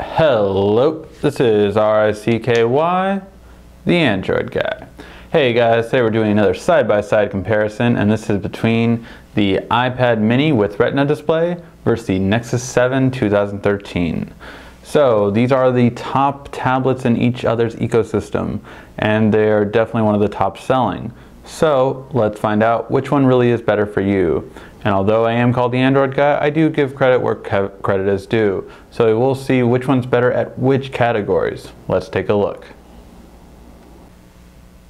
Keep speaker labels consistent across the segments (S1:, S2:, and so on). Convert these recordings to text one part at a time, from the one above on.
S1: Hello, this is RICKY, the Android guy. Hey guys, today we're doing another side-by-side comparison, and this is between the iPad mini with Retina display versus the Nexus 7 2013. So these are the top tablets in each other's ecosystem, and they're definitely one of the top selling. So let's find out which one really is better for you. And although I am called the Android guy, I do give credit where credit is due. So we'll see which one's better at which categories. Let's take a look.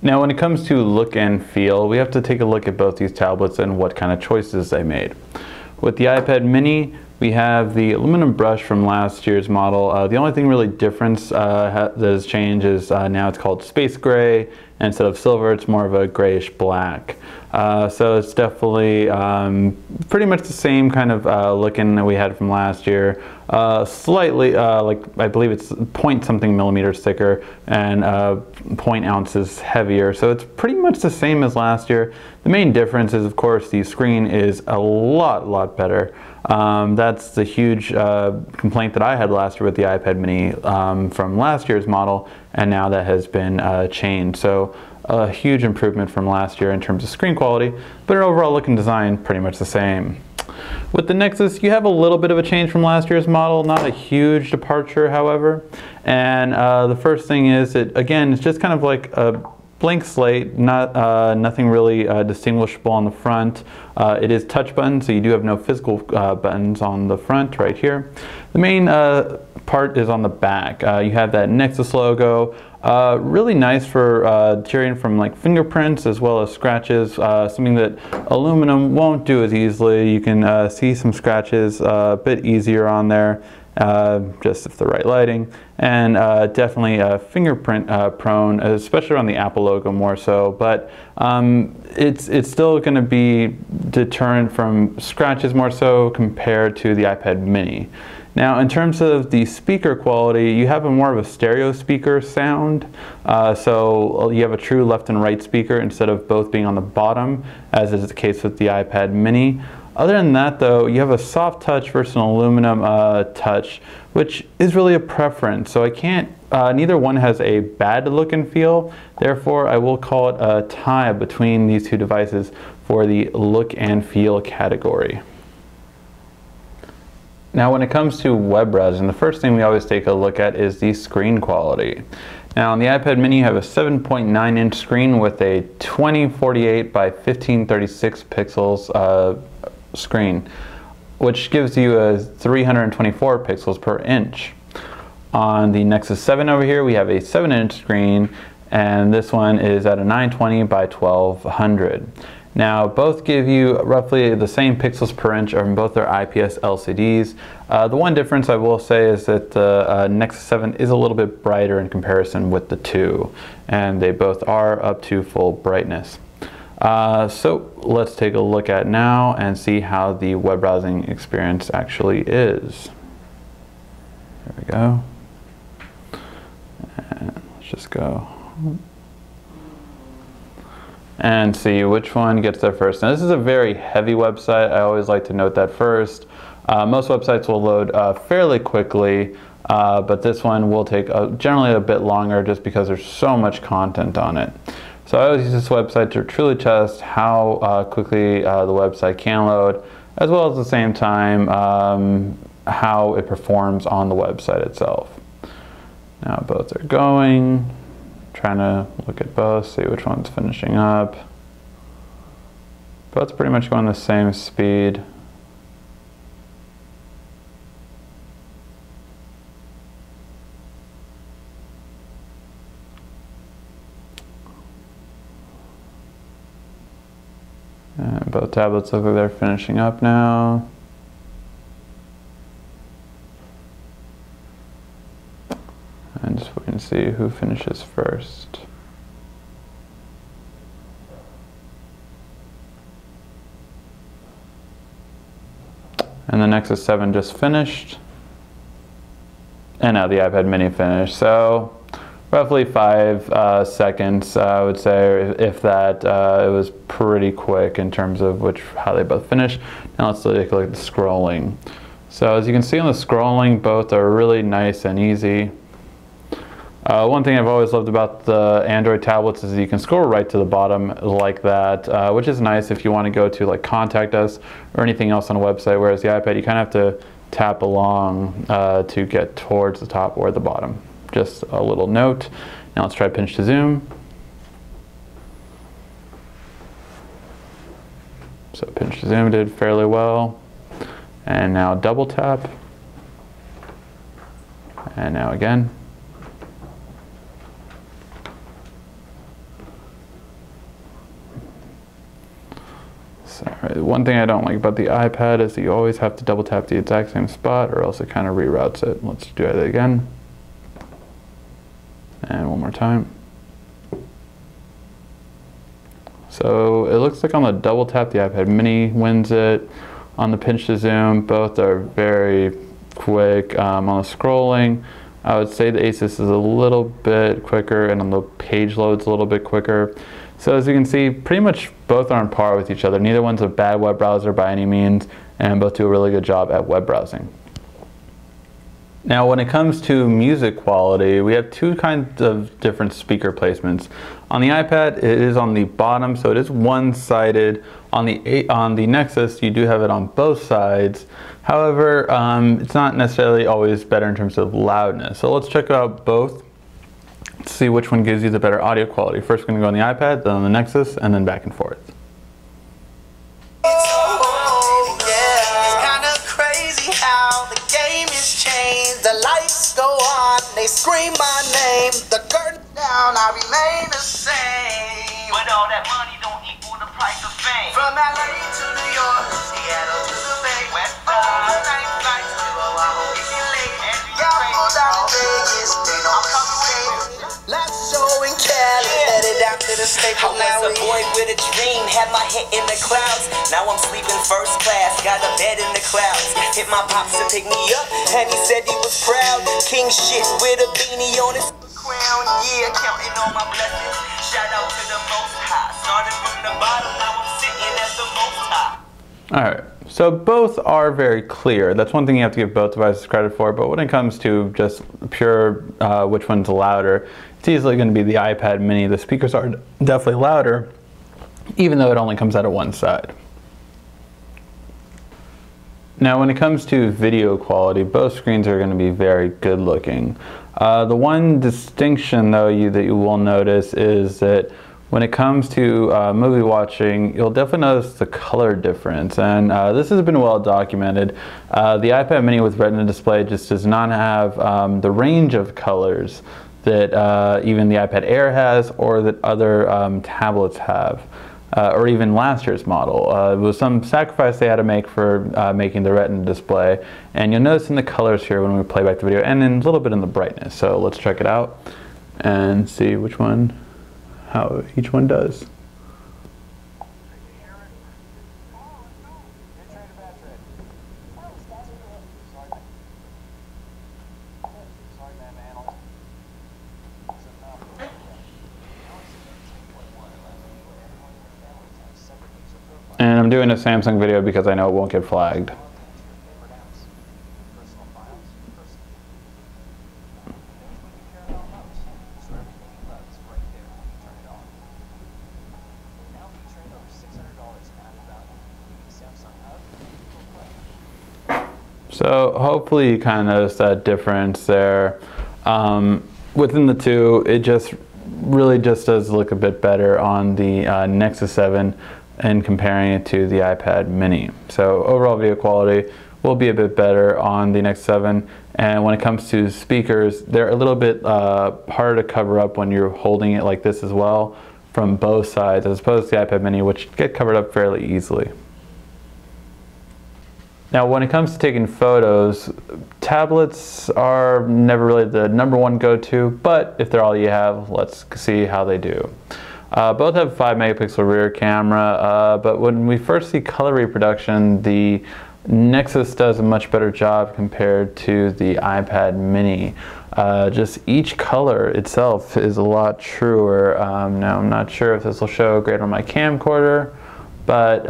S1: Now when it comes to look and feel, we have to take a look at both these tablets and what kind of choices they made. With the iPad mini, we have the aluminum brush from last year's model. The only thing really different that has changed is now it's called space gray, and instead of silver it's more of a grayish black. So it's definitely pretty much the same kind of looking that we had from last year. Slightly, like I believe it's point something millimeters thicker and 0.0 ounces heavier. So it's pretty much the same as last year. The main difference is, of course, the screen is a lot better. That's the huge complaint that I had last year with the iPad mini from last year's model, and now that has been changed. So a huge improvement from last year in terms of screen quality, but an overall look and design pretty much the same. With the Nexus, you have a little bit of a change from last year's model, not a huge departure, however. And the first thing is, again, it's just kind of like a blank slate, nothing really distinguishable on the front. It is touch buttons, so you do have no physical buttons on the front right here. The main part is on the back. You have that Nexus logo. Really nice for deterring from like fingerprints as well as scratches, something that aluminum won't do as easily. You can see some scratches a bit easier on there. Just if the right lighting, and definitely fingerprint prone, especially on the Apple logo more so, but it's still going to be deterrent from scratches more so compared to the iPad mini. Now in terms of the speaker quality, you have a more of a stereo speaker sound, so you have a true left and right speaker instead of both being on the bottom, as is the case with the iPad mini. Other than that though, you have a soft touch versus an aluminum touch, which is really a preference. So I can't, neither one has a bad look and feel, therefore I will call it a tie between these two devices for the look and feel category. Now when it comes to web browsing, the first thing we always take a look at is the screen quality. Now on the iPad mini you have a 7.9 inch screen with a 2048 by 1536 pixels screen, which gives you a 324 pixels per inch. On the Nexus 7 over here we have a 7 inch screen, and this one is at a 920 by 1200. Now both give you roughly the same pixels per inch on both their IPS LCDs. The one difference I will say is that the Nexus 7 is a little bit brighter in comparison with the two, and they both are up to full brightness. So let's take a look at now and see how the web browsing experience actually is. There we go. And let's just go and see which one gets there first. Now this is a very heavy website. I always like to note that first. Most websites will load fairly quickly, but this one will take generally a bit longer just because there's so much content on it. So I always use this website to truly test how quickly the website can load, as well as at the same time how it performs on the website itself. Now both are going. Trying to look at both, see which one's finishing up. Both pretty much going the same speed. And both tablets look like they're finishing up now. And just wait and see who finishes first. And the Nexus 7 just finished. And now the iPad mini finished. So roughly 5 seconds, I would say, if that. It was pretty quick in terms of how they both finished. Now let's take a look at the scrolling. So as you can see on the scrolling, both are really nice and easy. One thing I've always loved about the Android tablets is you can scroll right to the bottom like that, which is nice if you want to go to like contact us or anything else on a website, whereas the iPad you kind of have to tap along to get towards the top or the bottom. Just a little note. Now let's try pinch to zoom. So pinch to zoom did fairly well. And now double tap. And now again. So, one thing I don't like about the iPad is that you always have to double tap the exact same spot or else it kind of reroutes it. Let's do it again. And one more time. So it looks like on the double tap the iPad mini wins it. On the pinch to zoom, both are very quick. On the scrolling, I would say the Asus is a little bit quicker, and on the page load's a little bit quicker. So as you can see, pretty much both are on par with each other. Neither one's a bad web browser by any means, and both do a really good job at web browsing. Now when it comes to music quality, we have two kinds of different speaker placements. On the iPad, it is on the bottom, so it is one-sided. On the Nexus, you do have it on both sides. However, it's not necessarily always better in terms of loudness. So let's check out both. Let's see which one gives you the better audio quality. First, we're going to go on the iPad, then on the Nexus, and then back and forth.
S2: They scream my name, the curtain down, I remain the same. But all that money don't equal the price of fame. From LA to New York, Seattle to the Bay, West all the night flights to Oahu, if you late, and y'all go down to Vegas, they know I'm coming. Last show in Cali, headed down to the Staple. I was a boy with a dream, had my head in the clouds. Now I'm sleeping first class, got a bed in the clouds. Hit my pops to pick me up, and he said he was proud. King shit with a beanie on his crown, yeah, counting on my blessings. Shout out to the Most High. Started from the bottom, now I'm sitting at the Most High.
S1: Alright, so both are very clear. That's one thing you have to give both devices credit for, but when it comes to just pure which one's louder, it's easily going to be the iPad mini. The speakers are definitely louder, even though it only comes out of one side. Now when it comes to video quality, both screens are going to be very good looking. The one distinction though that you will notice is that when it comes to movie watching, you'll definitely notice the color difference, and this has been well documented. The iPad mini with Retina display just does not have the range of colors that even the iPad Air has or that other tablets have. Or even last year's model. It was some sacrifice they had to make for making the Retina display, and you'll notice in the colors here when we play back the video, and in a little bit in the brightness. So let's check it out and see which one, how each one does. And I'm doing a Samsung video because I know it won't get flagged. So hopefully you kind of notice that difference there. Within the two, it just really just does look a bit better on the Nexus 7 and comparing it to the iPad mini. So overall video quality will be a bit better on the Nexus 7, and when it comes to speakers, they're a little bit harder to cover up when you're holding it like this as well from both sides, as opposed to the iPad mini, which get covered up fairly easily. Now when it comes to taking photos, tablets are never really the #1 go-to, but if they're all you have, let's see how they do. Both have 5 megapixel rear camera, but when we first see color reproduction, the Nexus does a much better job compared to the iPad mini. Just each color itself is a lot truer. Now I'm not sure if this will show great on my camcorder, but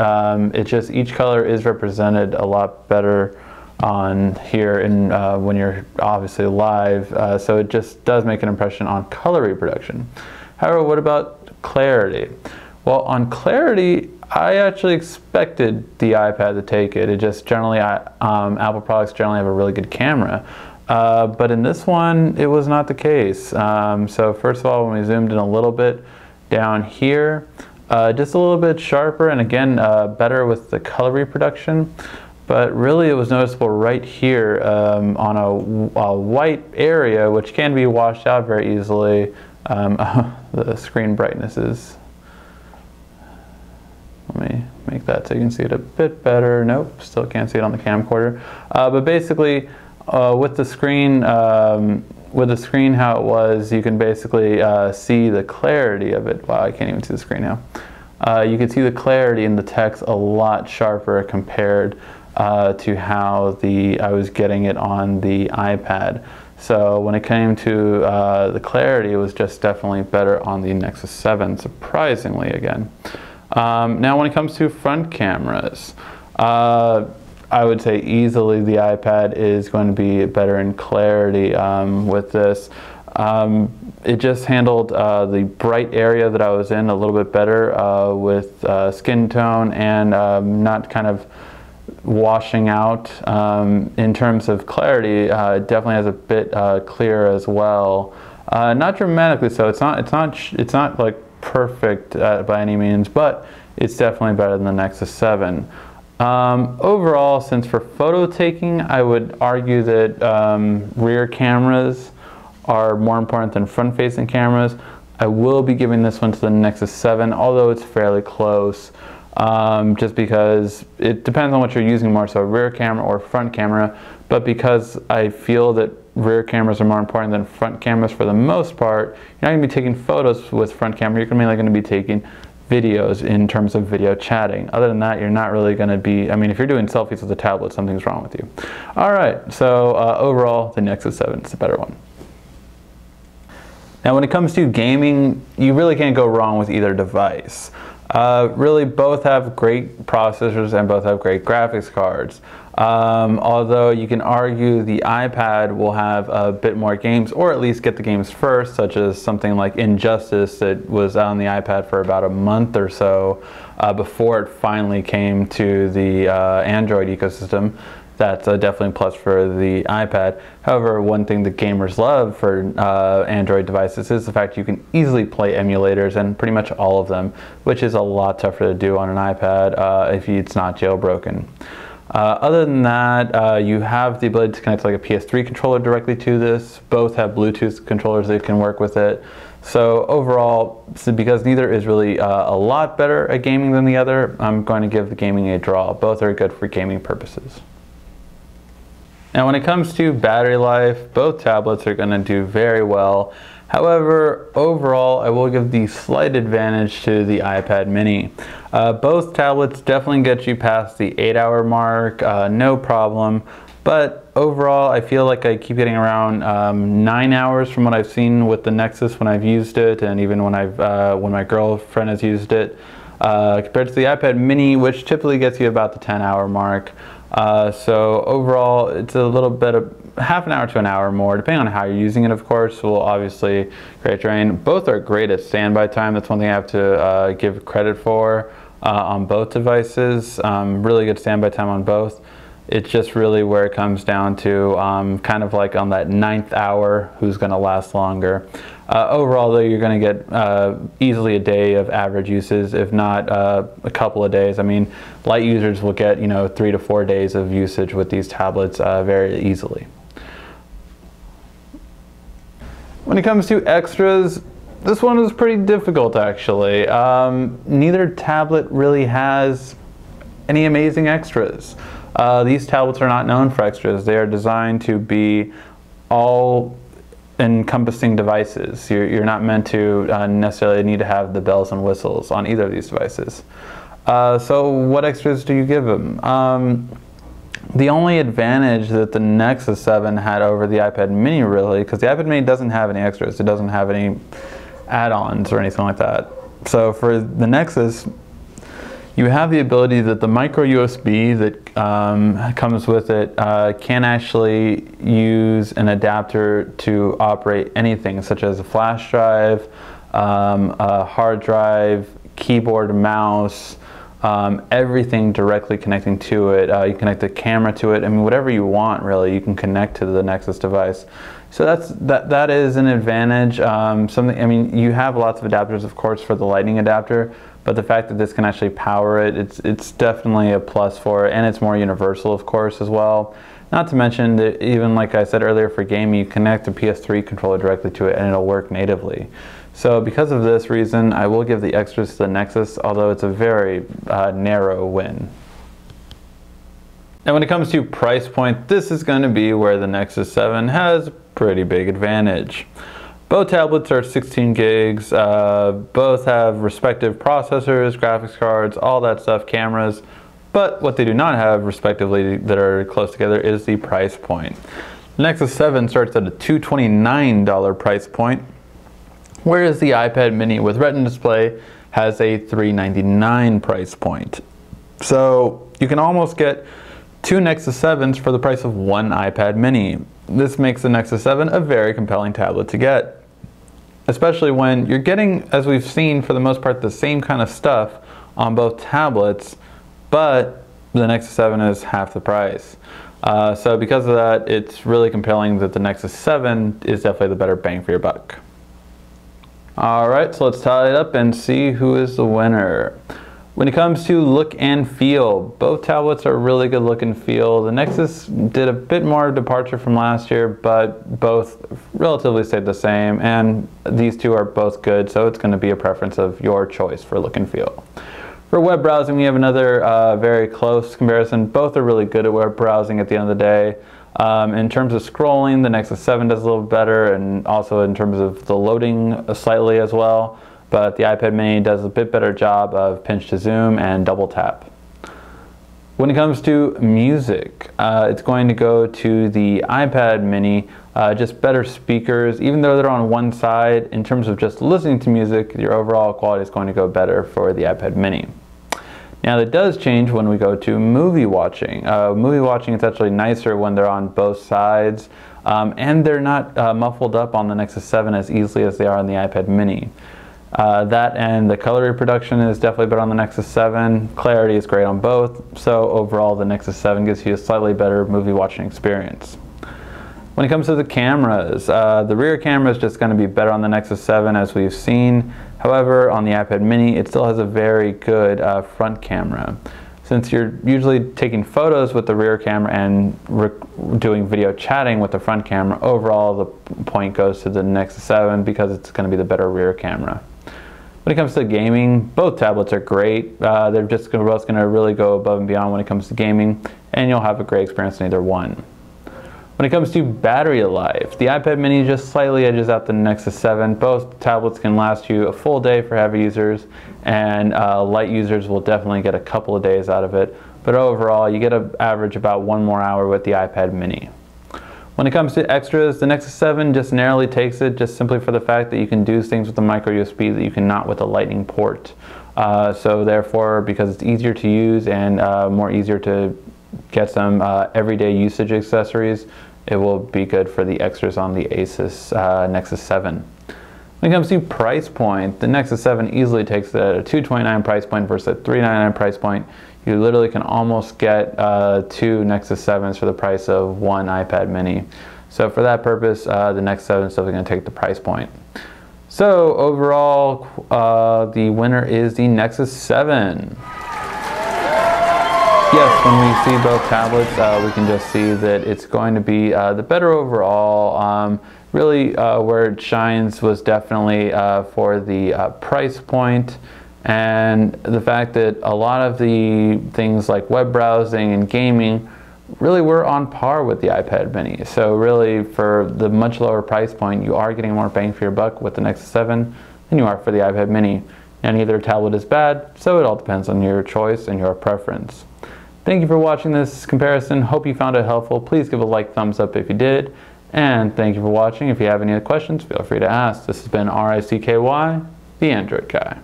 S1: each color is represented a lot better on here in, when you're obviously live, so it just does make an impression on color reproduction. However, what about clarity? Well, on clarity, I actually expected the iPad to take it. It just generally, Apple products generally have a really good camera. But in this one, it was not the case. So first of all, when we zoomed in a little bit down here, just a little bit sharper, and again, better with the color reproduction. But really it was noticeable right here on a white area, which can be washed out very easily. The screen brightness is, let me make that so you can see it a bit better. Nope, still can't see it on the camcorder. But basically, with the screen how it was, you can basically see the clarity of it. Wow, I can't even see the screen now. You can see the clarity in the text a lot sharper compared to how I was getting it on the iPad. So when it came to the clarity, it was just definitely better on the Nexus 7, surprisingly again. Now when it comes to front cameras, I would say easily the iPad is going to be better in clarity with this. It just handled the bright area that I was in a little bit better with skin tone and not kind of washing out. In terms of clarity, it definitely has a bit clearer as well. Not dramatically so. It's not like perfect by any means, but it's definitely better than the Nexus 7. Overall, since for photo taking, I would argue that rear cameras are more important than front-facing cameras. I will be giving this one to the Nexus 7, although it's fairly close, just because it depends on what you're using more, so rear camera or front camera. But because I feel that rear cameras are more important than front cameras for the most part, you're not going to be taking photos with front camera, you're mainly going to be taking videos in terms of video chatting. Other than that, you're not really going to be, I mean, if you're doing selfies with a tablet, something's wrong with you. Alright, so overall, the Nexus 7 is the better one. Now when it comes to gaming, you really can't go wrong with either device. Really, both have great processors and both have great graphics cards. Although you can argue the iPad will have a bit more games, or at least get the games first, such as something like Injustice that was on the iPad for about a month or so before it finally came to the Android ecosystem. That's definitely a plus for the iPad. However, one thing that gamers love for Android devices is the fact you can easily play emulators, and pretty much all of them, which is a lot tougher to do on an iPad if it's not jailbroken. Other than that, you have the ability to connect like a PS3 controller directly to this. Both have Bluetooth controllers that can work with it. So overall, because neither is really a lot better at gaming than the other, I'm going to give the gaming a draw. Both are good for gaming purposes. Now when it comes to battery life, both tablets are going to do very well. However, overall, I will give the slight advantage to the iPad mini. Both tablets definitely get you past the 8-hour mark, no problem. But overall, I feel like I keep getting around 9 hours from what I've seen with the Nexus when I've used it, and even when when my girlfriend has used it, compared to the iPad mini, which typically gets you about the 10-hour mark. So overall, it's a little bit of half an hour to an hour more, depending on how you're using it, of course, will obviously create drain. Both are great at standby time. That's one thing I have to give credit for on both devices. Really good standby time on both. It's just really where it comes down to kind of like on that 9th hour, who's going to last longer. Overall, though, you're going to get easily a day of average uses, if not a couple of days. I mean, light users will get 3 to 4 days of usage with these tablets very easily. When it comes to extras, this one is pretty difficult actually. Neither tablet really has any amazing extras. These tablets are not known for extras. They are designed to be all encompassing devices. You're not meant to necessarily need to have the bells and whistles on either of these devices. So what extras do you give them? The only advantage that the Nexus 7 had over the iPad mini, really, because the iPad mini doesn't have any extras. It doesn't have any add-ons or anything like that. So for the Nexus, you have the ability that the micro USB that comes with it can actually use an adapter to operate anything, such as a flash drive, a hard drive, keyboard, mouse, everything directly connecting to it. You connect the camera to it. I mean, whatever you want, really, you can connect to the Nexus device. So that is an advantage. I mean, you have lots of adapters, of course, for the lightning adapter, but the fact that this can actually power it, it's definitely a plus for it, and it's more universal, of course, as well. Not to mention that even like I said earlier, for gaming, you connect a PS3 controller directly to it and it'll work natively. So because of this reason, I will give the extras to the Nexus, although it's a very narrow win. Now when it comes to price point, this is going to be where the Nexus 7 has a pretty big advantage. Both tablets are 16 gigs, both have respective processors, graphics cards, all that stuff, cameras, but what they do not have, respectively, that are close together is the price point. The Nexus 7 starts at a $229 price point, whereas the iPad mini with Retina display has a $399 price point. So you can almost get two Nexus 7s for the price of one iPad mini. This makes the Nexus 7 a very compelling tablet to get, especially when you're getting, as we've seen for the most part, the same kind of stuff on both tablets, but the Nexus 7 is half the price. So because of that, it's really compelling that the Nexus 7 is definitely the better bang for your buck. Alright, so let's tally it up and see who is the winner. When it comes to look and feel, both tablets are really good look and feel. The Nexus did a bit more departure from last year, but both relatively stayed the same, and these two are both good, so it's going to be a preference of your choice for look and feel. For web browsing, we have another very close comparison. Both are really good at web browsing at the end of the day. In terms of scrolling, the Nexus 7 does a little better, and also in terms of the loading slightly as well. But the iPad mini does a bit better job of pinch to zoom and double tap. When it comes to music, it's going to go to the iPad mini, just better speakers. Even though they're on one side, in terms of just listening to music, your overall quality is going to go better for the iPad mini. Now that does change when we go to movie watching. Movie watching is actually nicer when they're on both sides, and they're not muffled up on the Nexus 7 as easily as they are on the iPad mini. That and the color reproduction is definitely better on the Nexus 7. Clarity is great on both, so overall the Nexus 7 gives you a slightly better movie watching experience. When it comes to the cameras, the rear camera is just going to be better on the Nexus 7 as we've seen. However, on the iPad mini, it still has a very good front camera. Since you're usually taking photos with the rear camera and doing video chatting with the front camera, overall the point goes to the Nexus 7 because it's going to be the better rear camera. When it comes to gaming, both tablets are great. They're just both going to really go above and beyond when it comes to gaming, and you'll have a great experience in either one. When it comes to battery life, the iPad mini just slightly edges out the Nexus 7. Both tablets can last you a full day for heavy users, and light users will definitely get a couple of days out of it. But overall, you get an average about 1 more hour with the iPad mini. When it comes to extras, the Nexus 7 just narrowly takes it, just simply for the fact that you can do things with the micro USB that you cannot with a lightning port. So therefore, because it's easier to use and more easier to get some everyday usage accessories, it will be good for the extras on the Asus Nexus 7. When it comes to price point, the Nexus 7 easily takes it at a $229 price point versus a $399 price point. You literally can almost get two Nexus 7s for the price of one iPad mini. So for that purpose, the Nexus 7 is definitely going to take the price point. So overall, the winner is the Nexus 7. Yes, when we see both tablets, we can just see that it's going to be the better overall. Really, where it shines was definitely for the price point, and the fact that a lot of the things like web browsing and gaming really were on par with the iPad mini. So really, for the much lower price point, you are getting more bang for your buck with the Nexus 7 than you are for the iPad mini. And neither tablet is bad, so it all depends on your choice and your preference. Thank you for watching this comparison. Hope you found it helpful. Please give a like, thumbs up if you did. And thank you for watching. If you have any other questions, feel free to ask. This has been RICKY, the Android Guy.